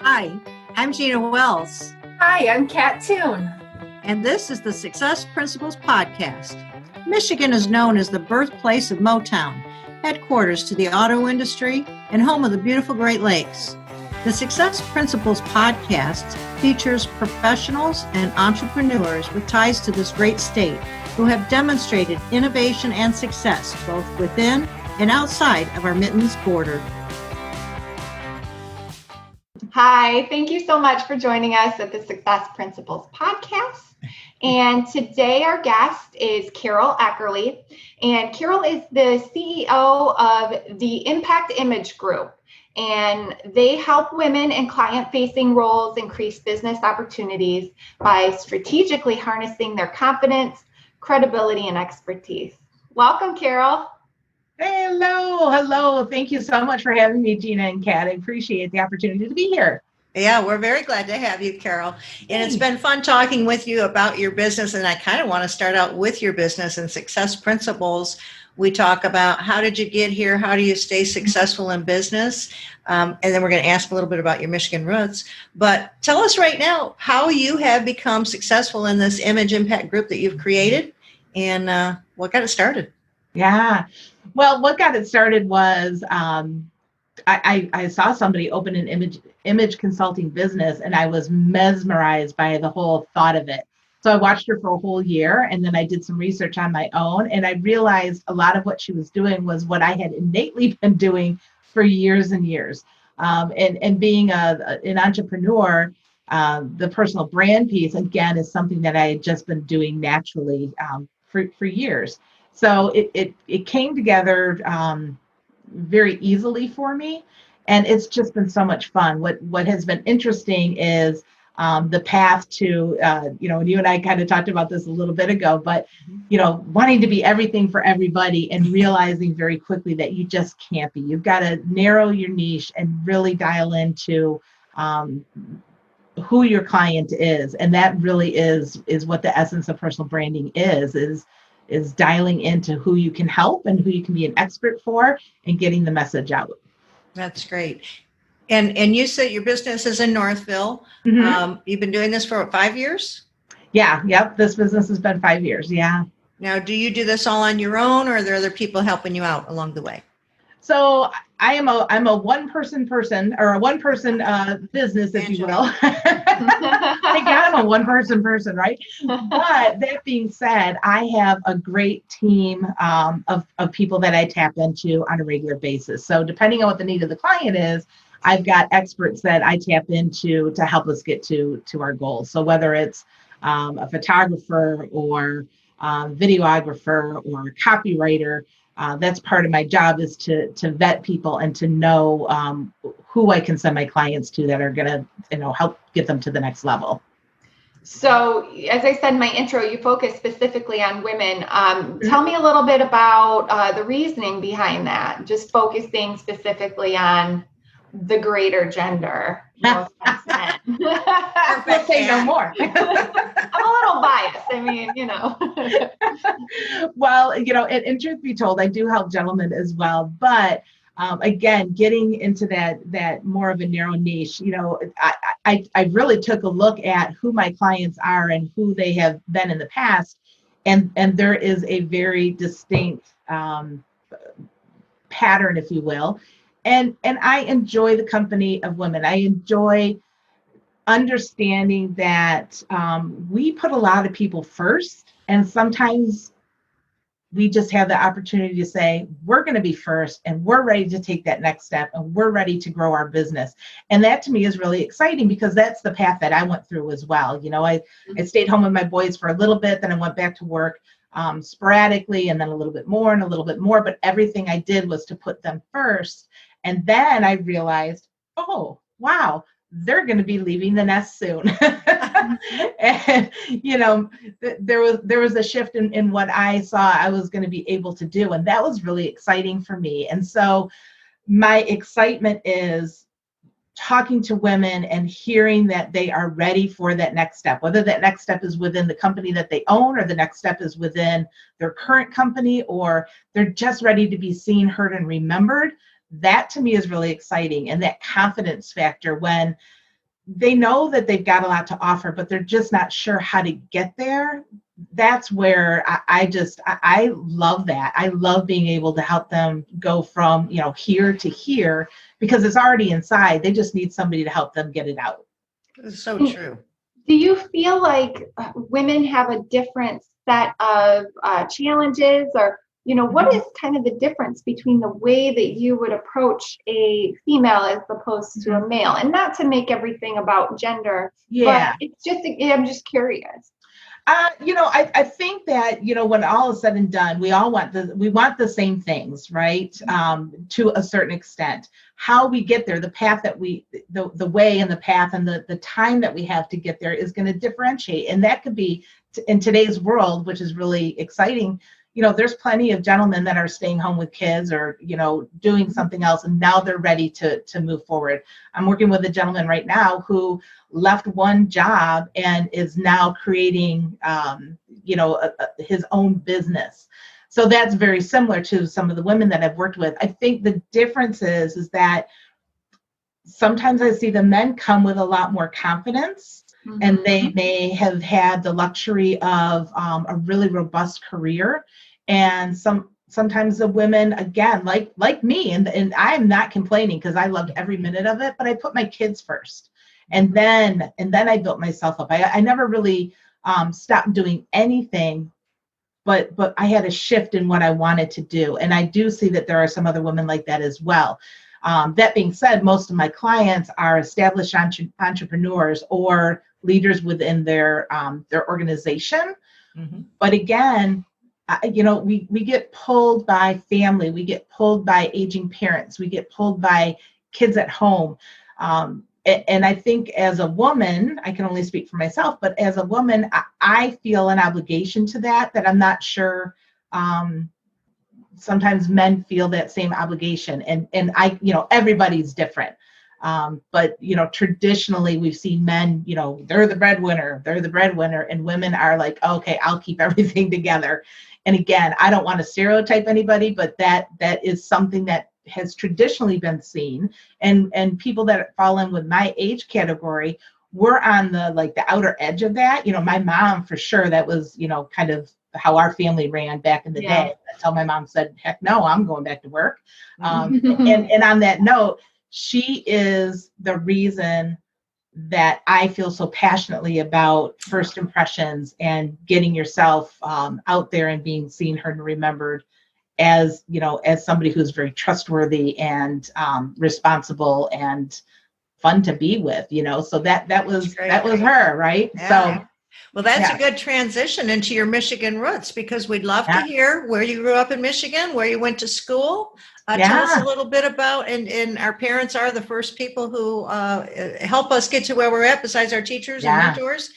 Hi, I'm Gina Wells, Hi, I'm Kat Toon. and this is the Success Principles Podcast. Michigan is known as the birthplace of Motown, headquarters to the auto industry, and home of the beautiful Great Lakes. The Success Principles Podcast features professionals and entrepreneurs with ties to this great state who have demonstrated innovation and success both within and outside of our Mittens border. Hi, thank you so much for joining us at the Success Principles Podcast. And today our guest is Karyl Eckerle. And Karyl is the CEO of the Impact Image Group. And they help women in client-facing roles increase business opportunities by strategically harnessing their confidence, credibility, and expertise. Welcome, Karyl. Hello. Thank you so much for having me, Gina and Kat. I appreciate the opportunity to be here. Yeah, we're very glad to have you, Karyl. And it's been fun talking with you about your business. And I kind of want to start out with your business and success principles. We talk about how did you get here? How do you stay successful in business? And then we're going to ask a little bit about your Michigan roots. But tell us right now how you have become successful in this image impact group that you've created and what got it started. Yeah. Well, what got it started was I saw somebody open an image consulting business, and I was mesmerized by the whole thought of it. So I watched her for a whole year, and then I did some research on my own, and I realized a lot of what she was doing was what I had innately been doing for years and years. And being an entrepreneur, the personal brand piece, again, is something that I had just been doing naturally for years. So it came together very easily for me, and it's just been so much fun. What has been interesting is the path to, and you and I kind of talked about this a little bit ago, but, wanting to be everything for everybody and realizing very quickly that you just can't be. You've got to narrow your niche and really dial into who your client is. And that really is what the essence of personal branding is dialing into who you can help and who you can be an expert for and getting the message out. That's great. And you said your business is in Northville. Mm-hmm. You've been doing this for what, 5 years? Yeah. Yep. This business has been 5 years. Yeah. Now, do you do this all on your own, or are there other people helping you out along the way? So I'm a one person or a one person business, if you will. Thank God I'm a one person, right? But that being said, I have a great team of people that I tap into on a regular basis. So depending on what the need of the client is, I've got experts that I tap into to help us get to our goals. So whether it's a photographer or videographer or a copywriter, that's part of my job, is to vet people and to know who I can send my clients to that are going to, help get them to the next level. So, as I said in my intro, you focus specifically on women. Tell me a little bit about the reasoning behind that, just focusing specifically on the greater gender. No offense, men. Perfect. Say no more. I'm a little biased. I mean, Well, and truth be told, I do help gentlemen as well. But again, getting into that more of a narrow niche, I really took a look at who my clients are and who they have been in the past. And there is a very distinct pattern, if you will. And I enjoy the company of women. I enjoy understanding that we put a lot of people first, and sometimes we just have the opportunity to say, we're going to be first, and we're ready to take that next step, and we're ready to grow our business. And that to me is really exciting, because that's the path that I went through as well. I stayed home with my boys for a little bit, then I went back to work sporadically, and then a little bit more and a little bit more, but everything I did was to put them first. And then I realized, oh, wow, they're going to be leaving the nest soon. And, there was a shift in what I saw I was going to be able to do. And that was really exciting for me. And so my excitement is talking to women and hearing that they are ready for that next step, whether that next step is within the company that they own, or the next step is within their current company, or they're just ready to be seen, heard, and remembered. That to me is really exciting. And that confidence factor, when they know that they've got a lot to offer, but they're just not sure how to get there. That's where I love that. I love being able to help them go from, here to here, because it's already inside. They just need somebody to help them get it out. It's so true. Do you feel like women have a different set of challenges, or, what is kind of the difference between the way that you would approach a female as opposed to a male? And not to make everything about gender, Yeah. but it's just, I'm just curious. I think that, when all is said and done, we want the same things, right? To a certain extent. How we get there, the path that the way and the path and the time that we have to get there is going to differentiate. And that could be in today's world, which is really exciting. There's plenty of gentlemen that are staying home with kids or, doing something else, and now they're ready to move forward. I'm working with a gentleman right now who left one job and is now creating, his own business. So that's very similar to some of the women that I've worked with. I think the difference is that sometimes I see the men come with a lot more confidence, and they may have had the luxury of a really robust career. And sometimes the women, again, like me, and I'm not complaining because I loved every minute of it, but I put my kids first. And then I built myself up. I never really stopped doing anything, but I had a shift in what I wanted to do. And I do see that there are some other women like that as well. That being said, most of my clients are established entrepreneurs or leaders within their organization. But again, we get pulled by family, we get pulled by aging parents, we get pulled by kids at home. And I think as a woman, I can only speak for myself, but as a woman, I feel an obligation to that I'm not sure. Sometimes men feel that same obligation, and everybody's different. But traditionally we've seen men, they're the breadwinner, and women are like, okay, I'll keep everything together. And again, I don't want to stereotype anybody, but that is something that has traditionally been seen. And people that fall in with my age category, we're on the outer edge of that. My mom, for sure, that was, kind of how our family ran back in the day. Until my mom said, heck no, I'm going back to work. And on that note, she is the reason that I feel so passionately about first impressions and getting yourself out there and being seen, heard, and remembered as somebody who's very trustworthy and responsible and fun to be with, so that was her, right? Yeah. So well, that's a good transition into your Michigan roots, because we'd love to hear where you grew up in Michigan, where you went to school. Tell us a little bit about, and our parents are the first people who help us get to where we're at, besides our teachers and mentors.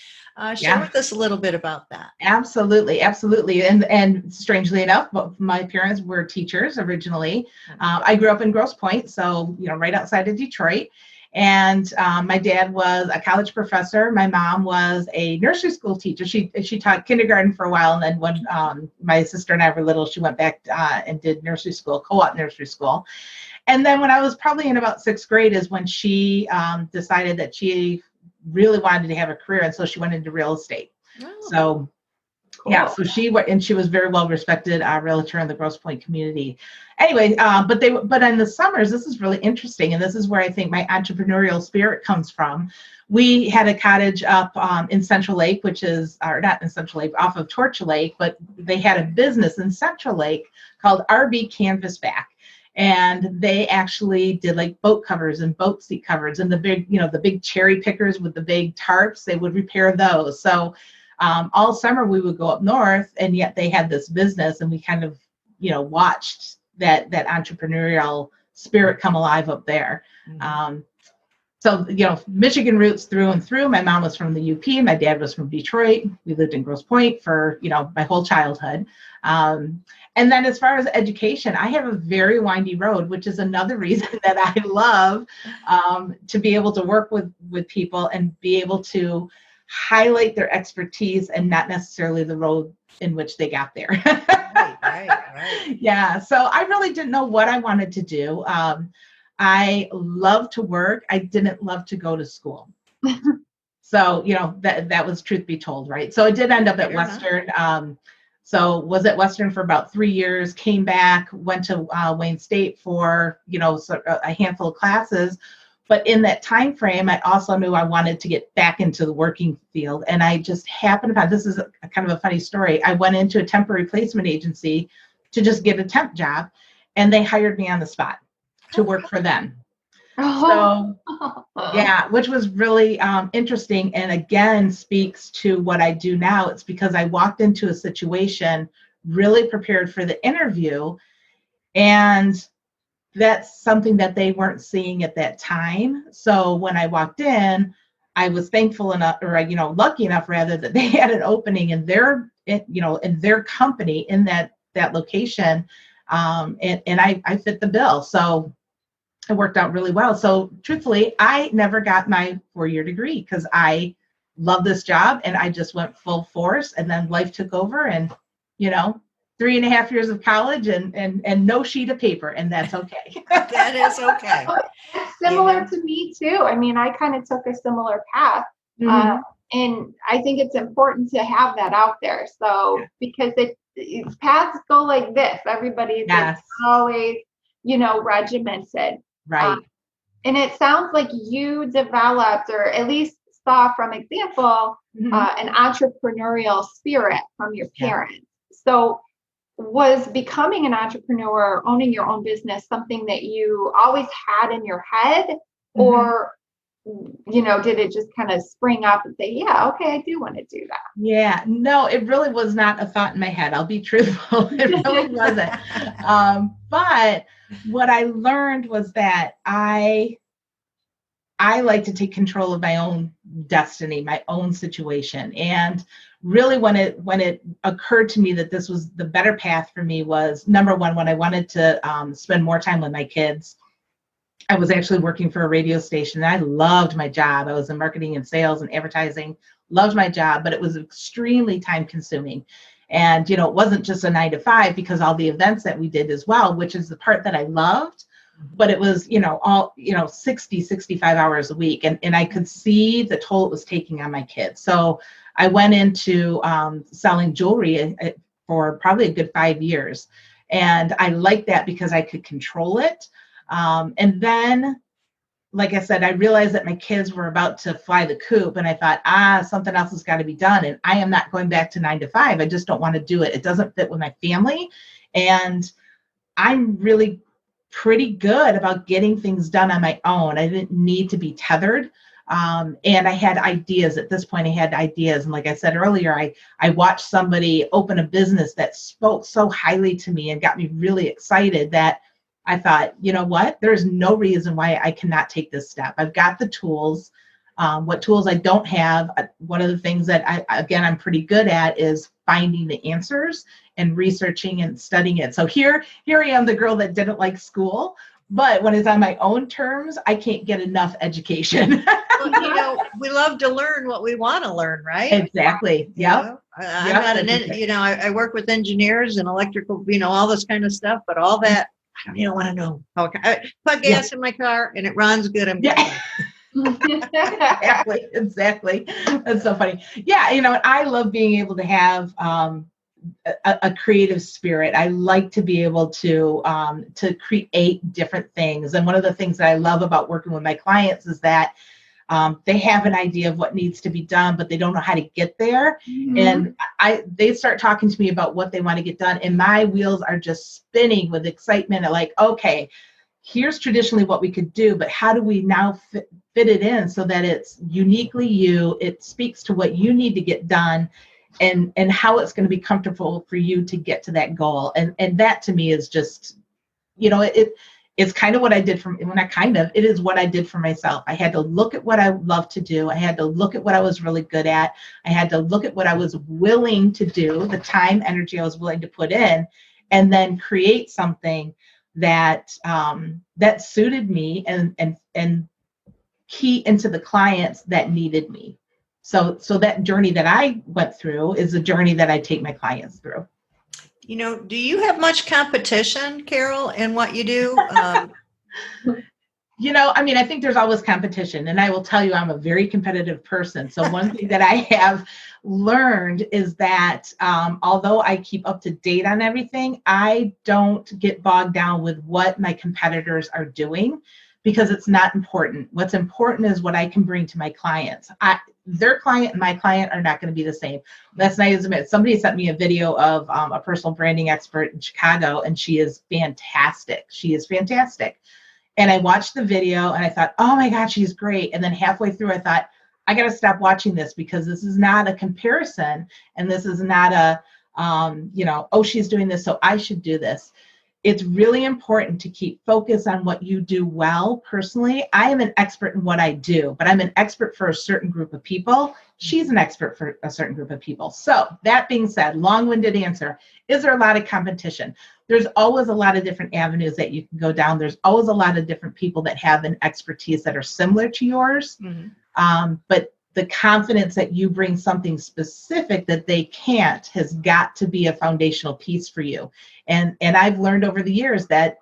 Share with us a little bit about that. Absolutely. And strangely enough, my parents were teachers originally. I grew up in Grosse Pointe, so right outside of Detroit. And my dad was a college professor. My mom was a nursery school teacher. She taught kindergarten for a while, and then when my sister and I were little, she went back and did nursery school, co-op nursery school. And then when I was probably in about 6th grade is when she decided that she really wanted to have a career, and so she went into real estate. So cool. So she was very well respected realtor in the Grosse Pointe community. Anyway, but in the summers, this is really interesting, and this is where I think my entrepreneurial spirit comes from. We had a cottage up in Central Lake, which is, or not in Central Lake, off of Torch Lake, but they had a business in Central Lake called RB Canvasback. And they actually did like boat covers and boat seat covers, and the big cherry pickers with the big tarps, they would repair those. So all summer we would go up north, and yet they had this business, and we kind of, watched that entrepreneurial spirit come alive up there. So, Michigan roots through and through. My mom was from the UP. My dad was from Detroit. We lived in Grosse Pointe for, my whole childhood. And then as far as education, I have a very windy road, which is another reason that I love to be able to work with people and be able to highlight their expertise and not necessarily the road in which they got there. Right. Yeah. So I really didn't know what I wanted to do. I love to work. I didn't love to go to school. So, that was truth be told, right? So I did end up at Western. So was at Western for about 3 years, came back, went to Wayne State for, a handful of classes. But in that time frame, I also knew I wanted to get back into the working field. And I just happened upon, this is a kind of a funny story. I went into a temporary placement agency to just get a temp job, and they hired me on the spot to work for them. So yeah, which was really interesting, and again speaks to what I do now. It's because I walked into a situation really prepared for the interview, and that's something that they weren't seeing at that time. So when I walked in, I was thankful enough, or lucky enough rather, that they had an opening in their company in that location, and I fit the bill. So it worked out really well. So truthfully, I never got my 4-year degree because I love this job, and I just went full force, and then life took over, and 3.5 years of college and no sheet of paper, and that's okay. That is okay. It's similar to me too. I mean, I kind of took a similar path. And I think it's important to have that out there. So because it's paths go like this. Everybody's always, regimented. Right. And it sounds like you developed, or at least saw from example, an entrepreneurial spirit from your parents. So was becoming an entrepreneur, owning your own business, something that you always had in your head, or did it just kind of spring up and say, yeah, okay, I do want to do that? Yeah, no, it really was not a thought in my head. I'll be truthful. It really wasn't. But what I learned was that I like to take control of my own destiny, my own situation. And really when it occurred to me that this was the better path for me was, number one, when I wanted to spend more time with my kids. I was actually working for a radio station, and I loved my job. I was in marketing and sales and advertising, loved my job, but it was extremely time consuming. And, it wasn't just a 9-to-5, because all the events that we did as well, which is the part that I loved, but it was, all, 60, 65 hours a week. And I could see the toll it was taking on my kids. So I went into selling jewelry for probably a good 5 years. And I liked that because I could control it. And then, like I said, I realized that my kids were about to fly the coop, and I thought, something else has got to be done. And I am not going back to 9-to-5. I just don't want to do it. It doesn't fit with my family. And I'm really pretty good about getting things done on my own. I didn't need to be tethered. And I had ideas at this point. And like I said earlier, I watched somebody open a business that spoke so highly to me and got me really excited that I thought, you know what, there's no reason why I cannot take this step. I've got the tools. What tools I don't have, one of the things that I'm pretty good at is finding the answers and researching and studying it. So here I am, the girl that didn't like school, but when it's on my own terms, I can't get enough education. Well, we love to learn what we want to learn, right? Exactly. Yep. I'm not I work with engineers and electrical, all this kind of stuff, but all that, I don't want to know. Okay. I put gas in my car and it runs good. I'm good. Exactly. That's so funny. Yeah. I love being able to have a creative spirit. I like to be able to create different things. And one of the things that I love about working with my clients is that they have an idea of what needs to be done, but they don't know how to get there. And they start talking to me about what they want to get done, and my wheels are just spinning with excitement. Like, okay, here's traditionally what we could do, but how do we now fit it in so that it's uniquely you, it speaks to what you need to get done, and how it's going to be comfortable for you to get to that goal. And that to me is just, it's kind of what I did it is what I did for myself. I had to look at what I love to do. I had to look at what I was really good at. I had to look at what I was willing to do, the time, energy I was willing to put in, and then create something that that suited me and key into the clients that needed me. So that journey that I went through is a journey that I take my clients through. Do you have much competition, Karyl, in what you do? I think there's always competition, and I will tell you, I'm a very competitive person. So one thing that I have learned is that although I keep up to date on everything, I don't get bogged down with what my competitors are doing, because it's not important. What's important is what I can bring to my clients. Their client and my client are not going to be the same. That's not as admit. Somebody sent me a video of a personal branding expert in Chicago, and she is fantastic. She is fantastic. And I watched the video and I thought, oh my God, she's great. And then halfway through, I thought, I got to stop watching this, because this is not a comparison. And this is not oh, she's doing this, so I should do this. It's really important to keep focus on what you do well. Personally, I am an expert in what I do, but I'm an expert for a certain group of people. She's an expert for a certain group of people. So that being said, long-winded answer, is there a lot of competition? There's always a lot of different avenues that you can go down. There's always a lot of different people that have an expertise that are similar to yours. But the confidence that you bring something specific that they can't has got to be a foundational piece for you. And I've learned over the years that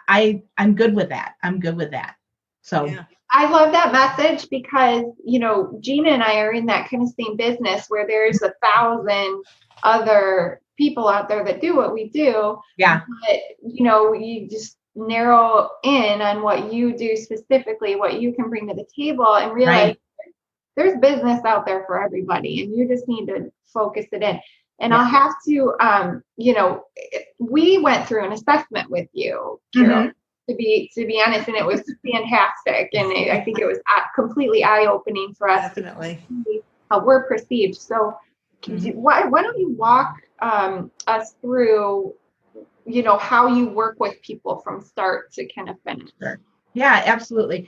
I'm good with that. I'm good with that. So Yeah. I love that message, because, Gina and I are in that kind of same business where there's 1,000 other people out there that do what we do. Yeah. But, you just narrow in on what you do specifically, what you can bring to the table, and realize there's business out there for everybody, and you just need to focus it in. And I'll have to, we went through an assessment with you, Karyl, to be honest, and it was fantastic. And I think it was completely eye-opening for us. Definitely. To see how we're perceived. So why don't you walk us through, how you work with people from start to kind of finish? Sure. Yeah, absolutely.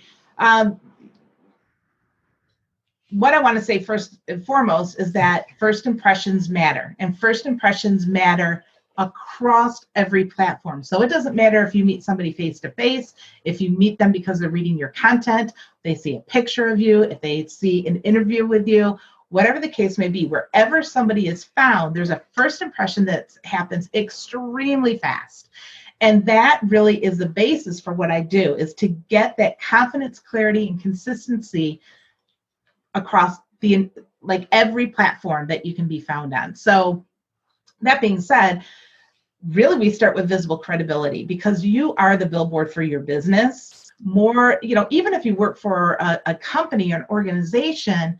What I want to say first and foremost is that first impressions matter, and first impressions matter across every platform. So it doesn't matter if you meet somebody face to face, if you meet them because they're reading your content, they see a picture of you, if they see an interview with you, whatever the case may be, wherever somebody is found, there's a first impression that happens extremely fast. And that really is the basis for what I do, is to get that confidence, clarity, and consistency across every platform that you can be found on. So that being said, really we start with visible credibility, because you are the billboard for your business. More, even if you work for a company or an organization,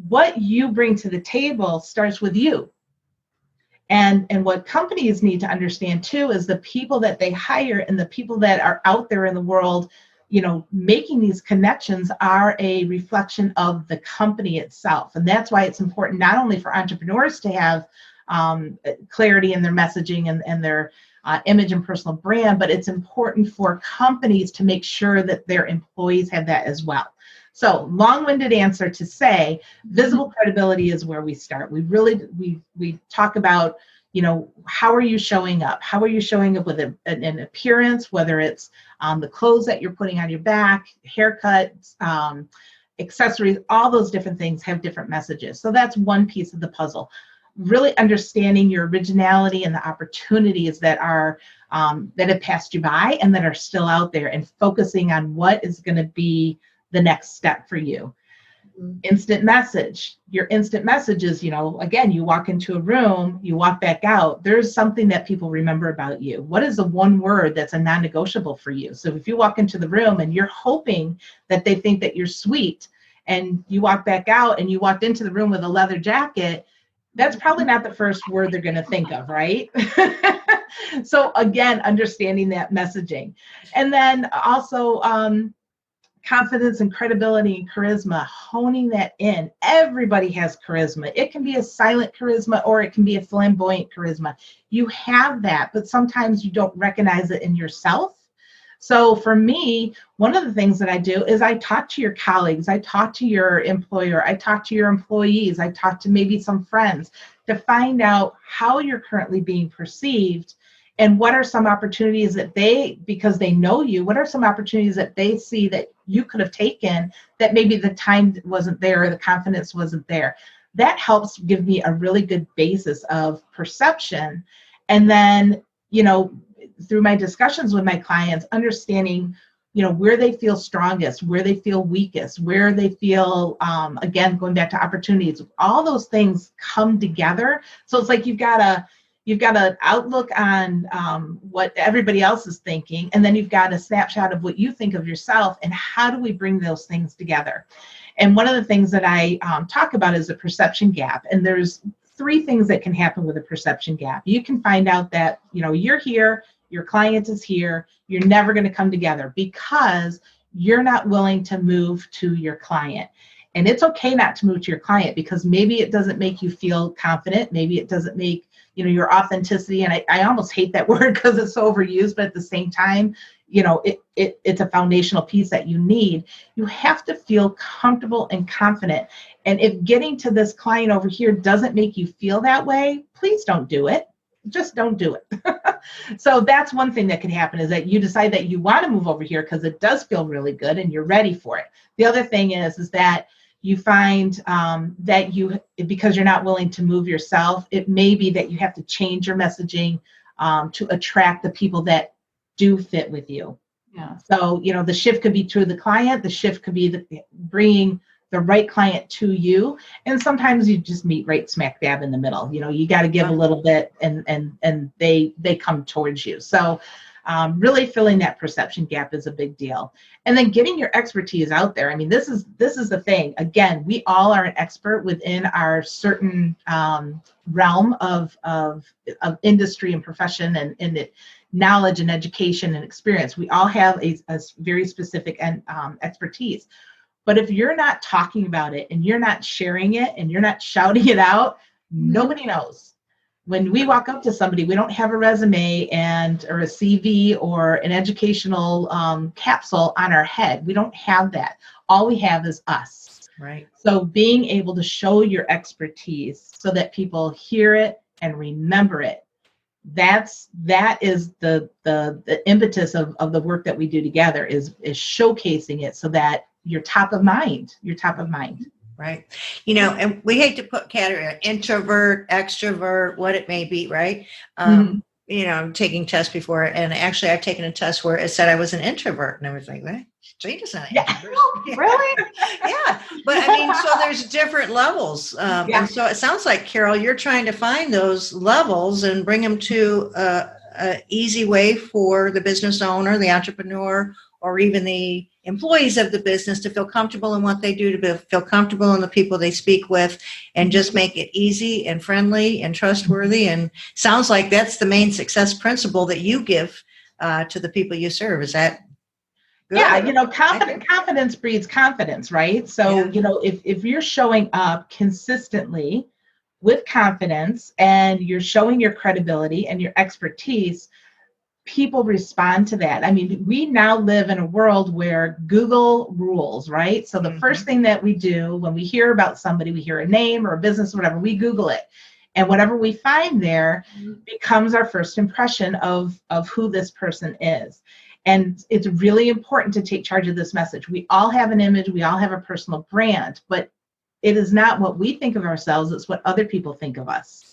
what you bring to the table starts with you. And what companies need to understand too is the people that they hire and the people that are out there in the world, making these connections are a reflection of the company itself. And that's why it's important not only for entrepreneurs to have clarity in their messaging and their image and personal brand, but it's important for companies to make sure that their employees have that as well. So long-winded answer to say, visible credibility is where we start. We talk about, how are you showing up? How are you showing up with an appearance, whether it's the clothes that you're putting on your back, haircuts, accessories, all those different things have different messages. So that's one piece of the puzzle. Really understanding your originality and the opportunities that are that have passed you by and that are still out there, and focusing on what is going to be the next step for you. Instant message. Your instant message is, again, you walk into a room, you walk back out, there's something that people remember about you. What is the one word that's a non-negotiable for you? So if you walk into the room and you're hoping that they think that you're sweet, and you walk back out and you walked into the room with a leather jacket, that's probably not the first word they're going to think of, right? So again, understanding that messaging. And then also confidence and credibility and charisma, honing that in. Everybody has charisma. It can be a silent charisma or it can be a flamboyant charisma. You have that, but sometimes you don't recognize it in yourself. So for me, one of the things that I do is I talk to your colleagues, I talk to your employer, I talk to your employees, I talk to maybe some friends to find out how you're currently being perceived, and what are some opportunities that because they know you, what are some opportunities that they see that you could have taken that maybe the time wasn't there or the confidence wasn't there. That helps give me a really good basis of perception. And then, through my discussions with my clients, understanding, where they feel strongest, where they feel weakest, where they feel, again, going back to opportunities, all those things come together. So it's like you've got an outlook on what everybody else is thinking, and then you've got a snapshot of what you think of yourself, and how do we bring those things together? And one of the things that I talk about is a perception gap. And there's 3 things that can happen with a perception gap. You can find out that, you're here, your client is here, you're never going to come together because you're not willing to move to your client. And it's okay not to move to your client, because maybe it doesn't make you feel confident. Maybe it doesn't make, your authenticity. And I almost hate that word because it's so overused, but at the same time, it's a foundational piece that you need. You have to feel comfortable and confident. And if getting to this client over here doesn't make you feel that way, please don't do it. Just don't do it. So that's one thing that can happen, is that you decide that you want to move over here because it does feel really good and you're ready for it. The other thing is that you find that because you're not willing to move yourself, it may be that you have to change your messaging to attract the people that do fit with you. Yeah. So, the shift could be to the client, the shift could be bringing the right client to you. And sometimes you just meet right smack dab in the middle. You got to give a little bit and they come towards you. So really filling that perception gap is a big deal. And then getting your expertise out there. I mean, this is the thing. Again, we all are an expert within our certain realm of industry and profession and knowledge and education and experience. We all have a very specific expertise. But if you're not talking about it and you're not sharing it and you're not shouting it out, nobody knows. When we walk up to somebody, we don't have a resume or a CV or an educational capsule on our head. We don't have that. All we have is us. Right. So being able to show your expertise so that people hear it and remember it, that is the impetus of the work that we do together, is showcasing it so that you're top of mind. Right. And we hate to put category, introvert, extrovert, what it may be, right? I'm taking tests before, and actually I've taken a test where it said I was an introvert, and I was like, what? Gina's not an introvert. Really? Yeah. But so there's different levels. And so it sounds like, Karyl, you're trying to find those levels and bring them to an easy way for the business owner, the entrepreneur, or even the employees of the business to feel comfortable in what they do, to feel comfortable in the people they speak with, and just make it easy and friendly and trustworthy. And sounds like that's the main success principle that you give to the people you serve. Is that good? Yeah, confidence breeds confidence, right? So, if you're showing up consistently with confidence and you're showing your credibility and your expertise, people respond to that. I mean, we now live in a world where Google rules, right? So the first thing that we do when we hear about somebody, we hear a name or a business or whatever, we Google it. And whatever we find there becomes our first impression of who this person is. And it's really important to take charge of this message. We all have an image, we all have a personal brand, but it is not what we think of ourselves, it's what other people think of us.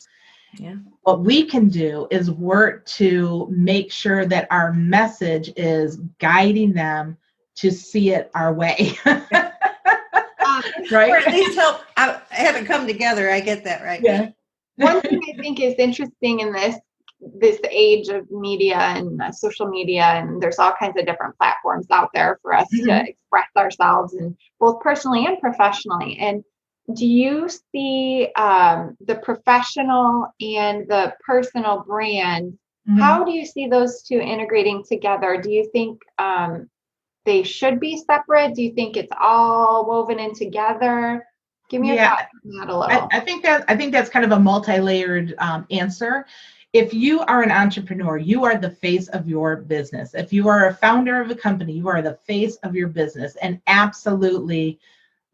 Yeah. What we can do is work to make sure that our message is guiding them to see it our way. Right? Or at least help have it come together. I get that, right? Yeah. One thing I think is interesting in this age of media and social media, and there's all kinds of different platforms out there for us to express ourselves, and both personally and professionally. And do you see the professional and the personal brand? How do you see those two integrating together? Do you think they should be separate? Do you think it's all woven in together? Give me your thoughts on that a little. I think that's kind of a multi-layered answer. If you are an entrepreneur, you are the face of your business. If you are a founder of a company, you are the face of your business, and absolutely,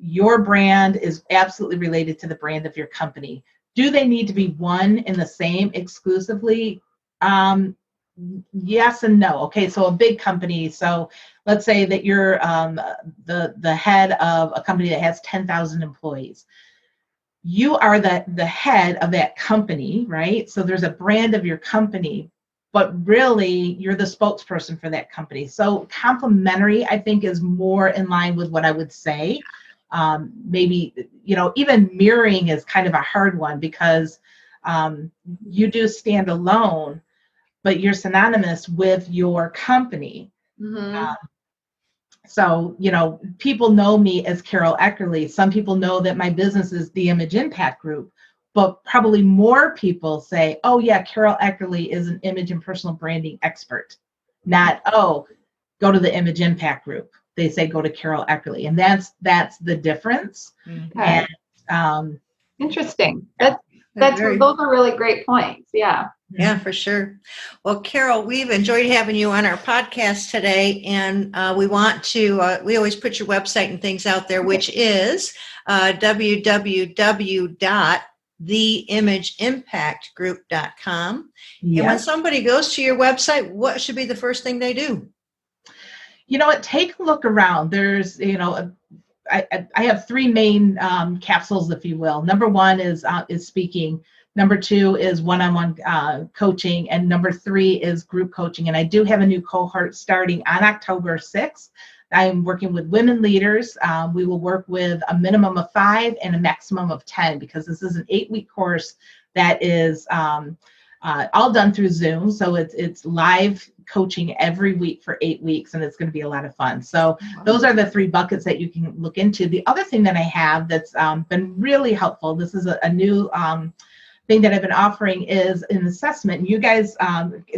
your brand is absolutely related to the brand of your company. Do they need to be one and the same exclusively? Yes and no. Okay, so a big company. So let's say that you're the head of a company that has 10,000 employees. You are the head of that company, right? So there's a brand of your company. but really you're the spokesperson for that company. So complementary, I think, is more in line with what I would say. Maybe, even mirroring is kind of a hard one because you do stand alone, but you're synonymous with your company. Mm-hmm. So, people know me as Karyl Eckerle. Some people know that my business is the Image Impact Group, but probably more people say, oh yeah, Karyl Eckerle is an image and personal branding expert. Not, oh, go to the Image Impact Group. They say go to Karyl Eckerle. And that's the difference. Okay. And interesting. Those are really great points. Yeah. Yeah, for sure. Well, Karyl, we've enjoyed having you on our podcast today, and we want to, we always put your website and things out there, which is www.theimageimpactgroup.com. yes. And when somebody goes to your website, what should be the first thing they do? Take a look around. There's, I have three main capsules, if you will. Number one is speaking. Number two is one-on-one coaching. And number three is group coaching. And I do have a new cohort starting on October 6th. I'm working with women leaders. We will work with a minimum of 5 and a maximum of 10 because this is an 8-week course that is all done through Zoom. So it's live coaching every week for 8 weeks, and it's going to be a lot of fun. So those are the 3 buckets that you can look into. The other thing that I have that's been really helpful, this is a new thing that I've been offering, is an assessment. You guys,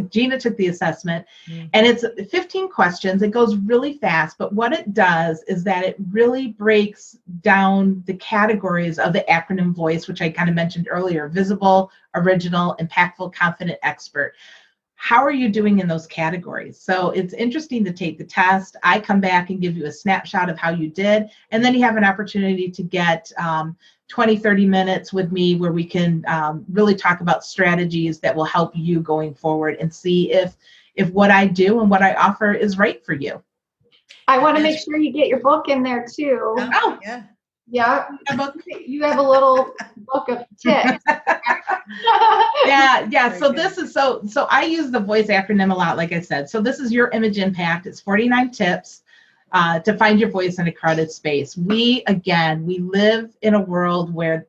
Gina took the assessment, and it's 15 questions. It goes really fast, but what it does is that it really breaks down the categories of the acronym VOICE, which I kind of mentioned earlier: visible, original, impactful, confident, expert. How are you doing in those categories? So it's interesting to take the test. I come back and give you a snapshot of how you did, and then you have an opportunity to get 20, 30 minutes with me where we can really talk about strategies that will help you going forward and see if what I do and what I offer is right for you. I want to make sure you get your book in there too. Oh, yeah. Yeah. You have a little book of tips. Yeah. So this is so I use the VOICE acronym a lot, like I said. So this is your image impact. It's 49 tips to find your voice in a crowded space. We live in a world where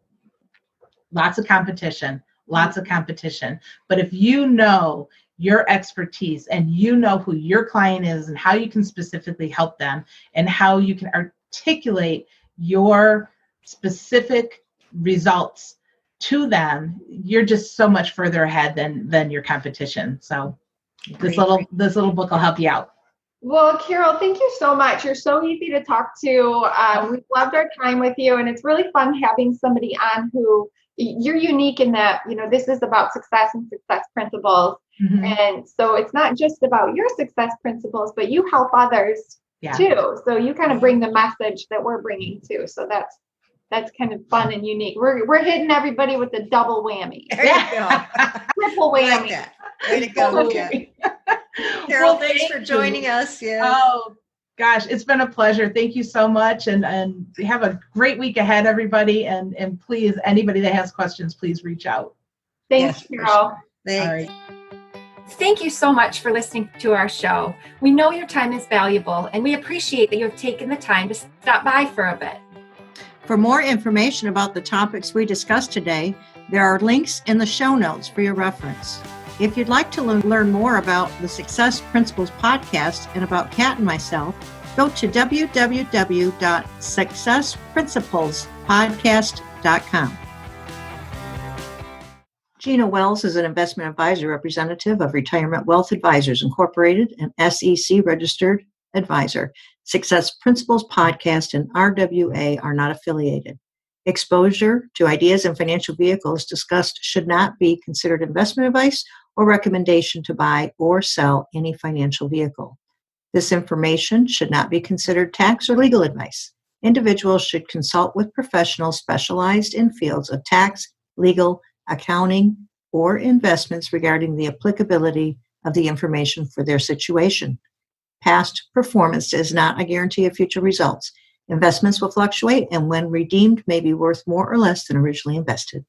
lots of competition. But if you know your expertise and you know who your client is and how you can specifically help them and how you can articulate your specific results to them, you're just so much further ahead than your competition. So this little book will help you out. Well, Karyl, thank you so much. You're so easy to talk to. We've loved our time with you, and it's really fun having somebody on who you're unique in that, this is about success and success principles. Mm-hmm. And so it's not just about your success principles, but you help others too. So you kind of bring the message that we're bringing too. So that's kind of fun and unique. We're hitting everybody with a double whammy. There you go. Triple whammy. Like way to go. Karyl, thanks for joining us. Yeah. Oh gosh, it's been a pleasure. Thank you so much, and have a great week ahead, everybody. And please, anybody that has questions, please reach out. Thanks, Karyl. Sure. Thanks. All right. Thank you so much for listening to our show. We know your time is valuable, and we appreciate that you have taken the time to stop by for a bit. For more information about the topics we discussed today, there are links in the show notes for your reference. If you'd like to learn more about the Success Principles podcast and about Kat and myself, go to www.successprinciplespodcast.com. Gina Wells is an investment advisor representative of Retirement Wealth Advisors Incorporated, an SEC registered advisor. Success Principles podcast and RWA are not affiliated. Exposure to ideas and financial vehicles discussed should not be considered investment advice or recommendation to buy or sell any financial vehicle. This information should not be considered tax or legal advice. Individuals should consult with professionals specialized in fields of tax, legal, accounting, or investments regarding the applicability of the information for their situation. Past performance is not a guarantee of future results. Investments will fluctuate, and when redeemed may be worth more or less than originally invested.